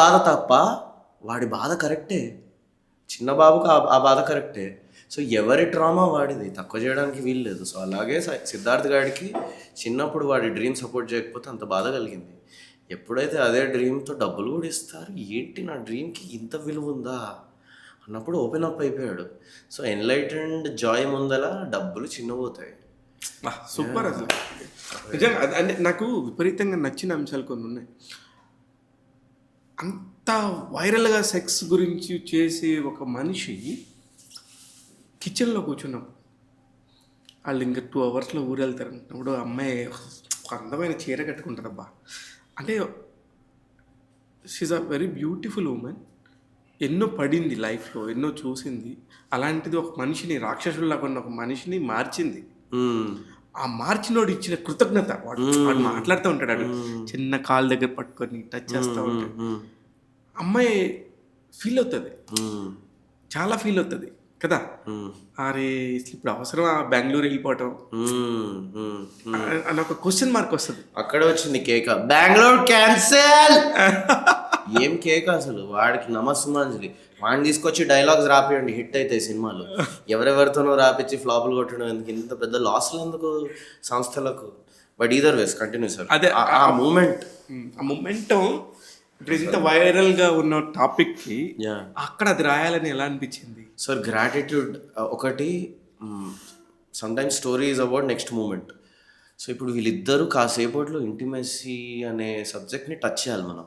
బాధ తప్ప వాడి బాధ కరెక్టే, చిన్న బాబుకి ఆ బాధ కరెక్టే. సో ఎవరి ట్రామా వాడిది, తక్కువ చేయడానికి వీలు లేదు. సో అలాగే సిద్ధార్థ్ గాడికి చిన్నప్పుడు వాడి డ్రీమ్ సపోర్ట్ చేయకపోతే అంత బాధ కలిగింది. ఎప్పుడైతే అదే డ్రీమ్తో డబ్బులు కూడా ఇస్తారు, ఏంటి నా డ్రీమ్కి ఇంత విలువ ఉందా అన్నప్పుడు ఓపెన్ అప్ అయిపోయాడు. సో ఎన్లైటెండ్ జాయ్ ముందల డబ్బులు చిన్నపోతాయి. సూపర్. అసలు నిజంగా అంటే నాకు విపరీతంగా నచ్చిన అంశాలు కొన్ని ఉన్నాయి. అంత వైరల్గా సెక్స్ గురించి చేసే ఒక మనిషి కిచెన్లో కూర్చున్నాం, వాళ్ళు ఇంకా 2 అవర్స్లో ఊరు వెళ్తారు అన్నప్పుడు అమ్మాయి ఒక అందమైన చీర కట్టుకుంటారబ్బా. అంటే she a very beautiful woman. ఎన్నో పడింది లైఫ్లో, ఎన్నో చూసింది. అలాంటిది ఒక మనిషిని, రాక్షసుల్లాగా ఉన్న ఒక మనిషిని మార్చింది. ఆ మార్చినోడు ఇచ్చిన కృతజ్ఞత, వాడు మాట్లాడుతూ ఉంటాడు, వాడు చిన్న కాలు దగ్గర పట్టుకొని టచ్ చేస్తూ ఉంటాడు. అమ్మాయి ఫీల్ అవుతుంది, చాలా ఫీల్ అవుతుంది కదా. అరే ఇప్పుడు అవసరమా బెంగళూరు వెళ్ళిపోవటం అని ఒక క్వశ్చన్ మార్క్ వస్తుంది. అక్కడ వచ్చింది కేక, బెంగళూరు క్యాన్సల్. ఏం కేక అసలు, వాడికి నమస్సుమాంజలి. వాడిని తీసుకొచ్చి డైలాగ్స్ రాపియండి, హిట్ అవుతాయి సినిమాలు. ఎవరెవరితోనో రాపించి ఫ్లాపులు కొట్టడం ఎందుకు, ఇంత పెద్ద లాస్లు ఎందుకు సంస్థలకు. But either ways continue sir. అదే ఆ మూమెంట్, ఇప్పుడు ఇంత వైరల్గా ఉన్న టాపిక్కి అక్కడ అది రాయాలని ఎలా అనిపించింది సార్? గ్రాటిట్యూడ్ ఒకటి. Sometimes story is about next moment. So ఇప్పుడు వీళ్ళిద్దరూ కాసేపట్లో ఇంటిమెసీ అనే సబ్జెక్ట్ని టచ్ చేయాలి మనం.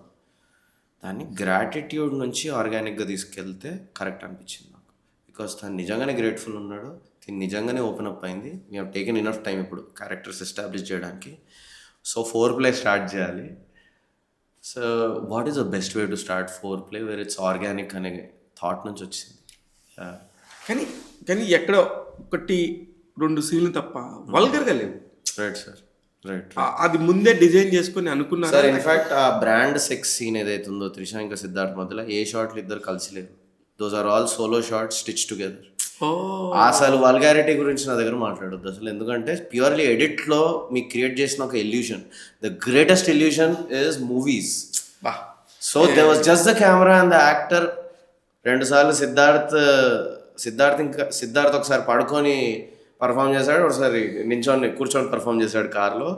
దాన్ని గ్రాటిట్యూడ్ నుంచి ఆర్గానిక్గా తీసుకెళ్తే కరెక్ట్ అనిపించింది నాకు. బికాస్ తను నిజంగానే గ్రేట్ఫుల్ ఉన్నాడు, తను నిజంగానే ఓపెన్ అప్ అయింది. We have taken enough time ఇప్పుడు క్యారెక్టర్స్ ఎస్టాబ్లిష్ చేయడానికి. సో 4 స్టార్ట్ చేయాలి. So what is the best way to start 4 where it's organic అనే థాట్ నుంచి వచ్చింది. కానీ ఎక్కడో 1-2 సీన్లు తప్ప వల్గర్గా లేవు. Right sir, right. అది ముందే డిజైన్ చేసుకుని అనుకున్నారు సార్. ఇన్ఫాక్ట్ ఆ బ్రాండ్ సెక్స్ సీన్ ఏదైతే ఉందో త్రిష ఇంకా సిద్ధార్థ్ మధ్యలో, ఏ షాట్లు ఇద్దరు కలిసి లేరు. Those are all solo shots stitch together. అసలు వల్గారిటీ గురించి నా దగ్గర మాట్లాడొద్దు అసలు, ఎందుకంటే ప్యూర్లీ ఎడిట్లో మీకు క్రియేట్ చేసిన ఒక elution. The greatest elution is movies. So they was just the camera and the actor. 2 సార్లు సిద్ధార్థ్ ఒకసారి పడుకొని పర్ఫామ్ చేశాడు, ఒకసారి కూర్చొని పర్ఫామ్ చేశాడు కార్లో.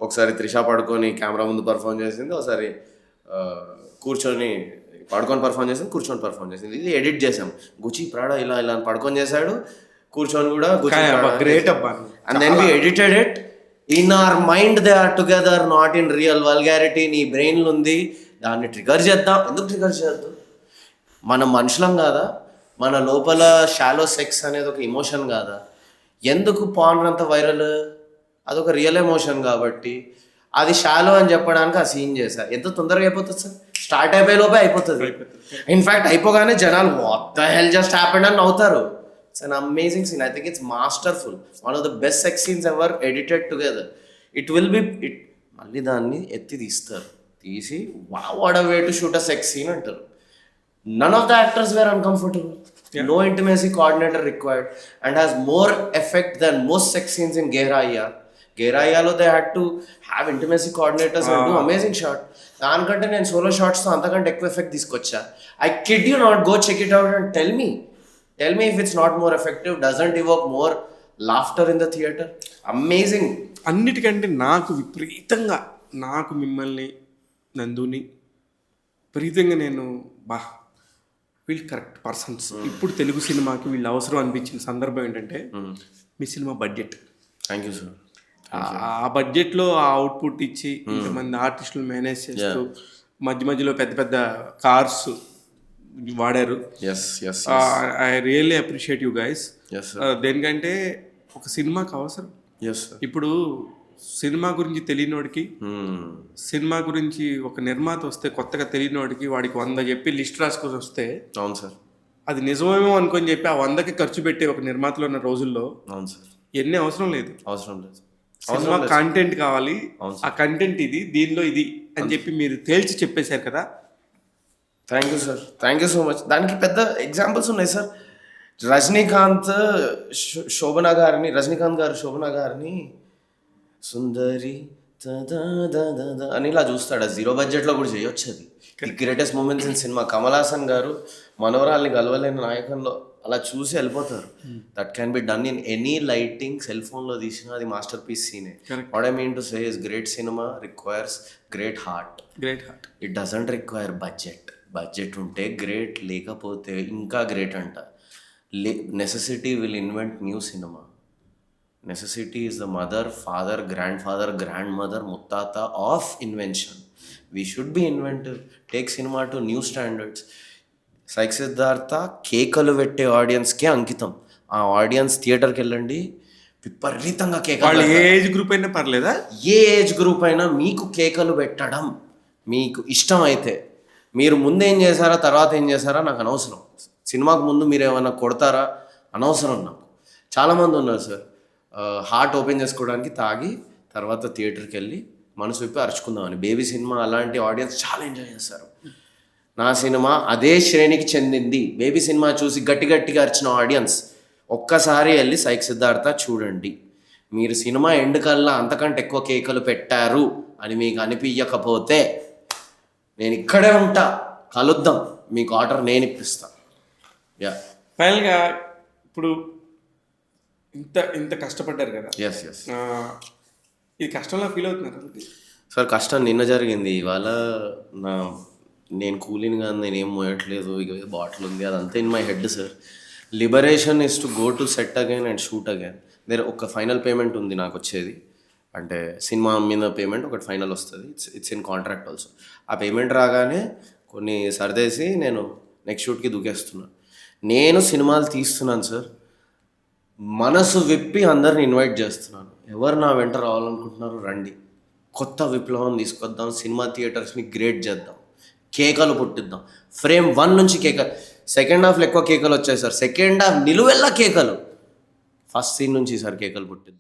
ఒకసారి త్రిష పడుకొని కెమెరా ముందు పర్ఫామ్ చేసింది, ఒకసారి పడుకొని పర్ఫామ్ చేసింది, కూర్చొని పర్ఫామ్ చేసింది. ఇది ఎడిట్ చేసాం. గుచి ప్రాడా ఇలా అని పడుకొని చేశాడు, కూర్చొని కూడా గ్రేట్ అబ్బా. And then we edited it. In our mind they are together, not in real. Vulgarity నీ బ్రెయిన్లో ఉంది, దాన్ని ట్రిగర్ చేద్దాం. ఎందుకు ట్రిగర్ చేయొద్దు? మనం మనుషులం కాదా? మన లోపల షాలో సెక్స్ అనేది ఒక ఎమోషన్ కాదా? ఎందుకు పాన్ అంత వైరల్? అదొక రియల్ ఎమోషన్ కాబట్టి అది షాలో అని చెప్పడానికి ఆ సీన్ చేశా. ఎంత తొందరగా అయిపోతుంది సార్, స్టార్ట్ అయిపోయే లోపే అయిపోతుంది. ఇన్ఫ్యాక్ట్ అయిపోగానే జనాలు what the hell just happened అని నవ్వుతారు. It's an amazing scene. I think it's masterful. One of the best sex scenes ever edited together. It will be it. మళ్ళీ దాన్ని తీస్తారు, తీసి what a way to shoot a sex scene అంటారు. None of the actors were uncomfortable. Yeah. No intimacy coordinator required, and has more effect than most sex scenes in Gehraiya. Gehraiya they had to have intimacy coordinators and do amazing shot. దానికంటే నేను solo షాట్స్తో అంతకంటే ఎక్కువ effect తీసుకొచ్చా. I kid you not, go check it out and tell me if it's not more effective, doesn't evoke more laughter in the theater. Amazing. అన్నిటికంటే నాకు విపరీతంగా, నాకు మిమ్మల్ని నందుని విపరీతంగా నేను వీళ్ళు కరెక్ట్ పర్సన్స్. ఇప్పుడు తెలుగు సినిమాకి వీళ్ళు అవసరం అనిపించిన సందర్భం ఏంటంటే మీ cinema budget. Thank you sir. ఆ బడ్జెట్లో ఆ అవుట్పుట్ ఇచ్చి ఇంతమంది ఆర్టిస్టులు మేనేజ్ చేస్తూ మధ్యలో పెద్ద పెద్ద కార్స్ వాడారు. I really appreciate you guys. దేనికంటే ఒక సినిమాకి అవసరం. ఇప్పుడు సినిమా గురించి తెలియనోడికి, సినిమా గురించి ఒక నిర్మాత వస్తే కొత్తగా తెలియనోడికి, వాడికి 100 చెప్పి లిస్ట్ రాసుకొని వస్తే, అవును సార్, అది నిజమేమో అనుకొని చెప్పి ఆ 100కి ఖర్చు పెట్టే ఒక నిర్మాతలు ఉన్న రోజుల్లో, అవును సార్, ఎన్ని అవసరం లేదు. సినిమా కంటెంట్ కావాలి, ఆ కంటెంట్ ఇది, దీనిలో ఇది అని చెప్పి మీరు తేల్చి చెప్పేశారు కదా. Thank you sir, thank you so much. దానికి పెద్ద ఎగ్జాంపుల్స్ ఉన్నాయి సార్. రజనీకాంత్ గారు శోభనా గారిని సుందరి అని ఇలా చూస్తాడు. ఆ జీరో బడ్జెట్లో కూడా చేయొచ్చు అది. The greatest moments in cinema. Kamal Haasan garu మనవరాల్ని కలవలేని నాయకంలో అలా చూసి వెళ్ళిపోతారు. That can be done in any lighting. Cell ఫోన్లో తీసిన అది మాస్టర్ పీస్ సీనే. What I mean to say is great cinema requires great heart. It doesn't require budget ఉంటే గ్రేట్, లేకపోతే ఇంకా గ్రేట్ అంట. Necessity will invent new cinema. Necessity is the mother, father, grandfather, grandmother, muttata of invention. We should be inventive. Take cinema to new standards. Sai Siddhartha కేకలు పెట్టే ఆడియన్స్కే అంకితం. ఆ audience థియేటర్కి వెళ్ళండి, విపరీతంగా వాళ్ళు కేకలు. ఏ ఏజ్ గ్రూప్ అయినా పర్లేదా? ఏ ఏజ్ గ్రూప్ అయినా మీకు కేకలు పెట్టడం మీకు ఇష్టం అయితే, మీరు ముందు ఏం చేశారా తర్వాత ఏం చేశారా నాకు అనవసరం. సినిమాకు ముందు మీరు ఏమైనా కొడతారా అనవసరం నాకు. చాలామంది ఉన్నారు సార్, హార్ట్ ఓపెన్ చేసుకోవడానికి తాగి తర్వాత థియేటర్కి వెళ్ళి మనసు విప్పి అరుచుకుందామని. బేబీ సినిమా అలాంటి ఆడియన్స్ చాలా ఎంజాయ్ చేస్తారు. నా సినిమా అదే శ్రేణికి చెందింది. బేబీ సినిమా చూసి గట్టిగా అరిచిన ఆడియన్స్ ఒక్కసారి వెళ్ళి సైక్ సిద్ధార్థ చూడండి. మీరు సినిమా ఎండ్ కల్లా అంతకంటే ఎక్కువ కేకలు పెట్టారు అని మీకు అనిపించకపోతే నేను ఇక్కడే ఉంటా, కలుద్దాం, మీకు ఆర్డర్ నేను ఇప్పిస్తా. యా, ఫైనల్గా ఇప్పుడు ఇంత కష్టపడ్డారు కదా, ఎస్ ఇది కష్టంలా ఫీల్ అవుతున్నారు సార్. కష్టం నిన్న జరిగింది. ఇవాళ నేను కూలింగ్ కానీ నేనేం మోయట్లేదు. ఇక బాటిల్ ఉంది, అదంతా in my head sir. Liberation is to go to set again and shoot again. ఒక ఫైనల్ పేమెంట్ ఉంది నాకు వచ్చేది, అంటే సినిమా మీద పేమెంట్ ఒకటి ఫైనల్ వస్తుంది. It's in contract also. ఆ పేమెంట్ రాగానే కొన్ని సర్దేసి నేను నెక్స్ట్ షూట్కి దూకేస్తున్నాను. నేను సినిమాలు తీస్తున్నాను సార్, మనసు విప్పి అందరిని ఇన్వైట్ చేస్తున్నాను. ఎవరు నా వెంట రావాలనుకుంటున్నారు రండి, కొత్త విప్లవం తీసుకొద్దాం, సినిమా థియేటర్స్ని గ్రేట్ చేద్దాం, కేకలు పుట్టిద్దాం. ఫ్రేమ్ 1 నుంచి కేకలు. సెకండ్ హాఫ్లో ఎక్కువ కేకలు వచ్చాయి సార్, సెకండ్ హాఫ్ నిలువెల్లా కేకలు. ఫస్ట్ సీన్ నుంచి సార్ కేకలు పుట్టిద్దాం.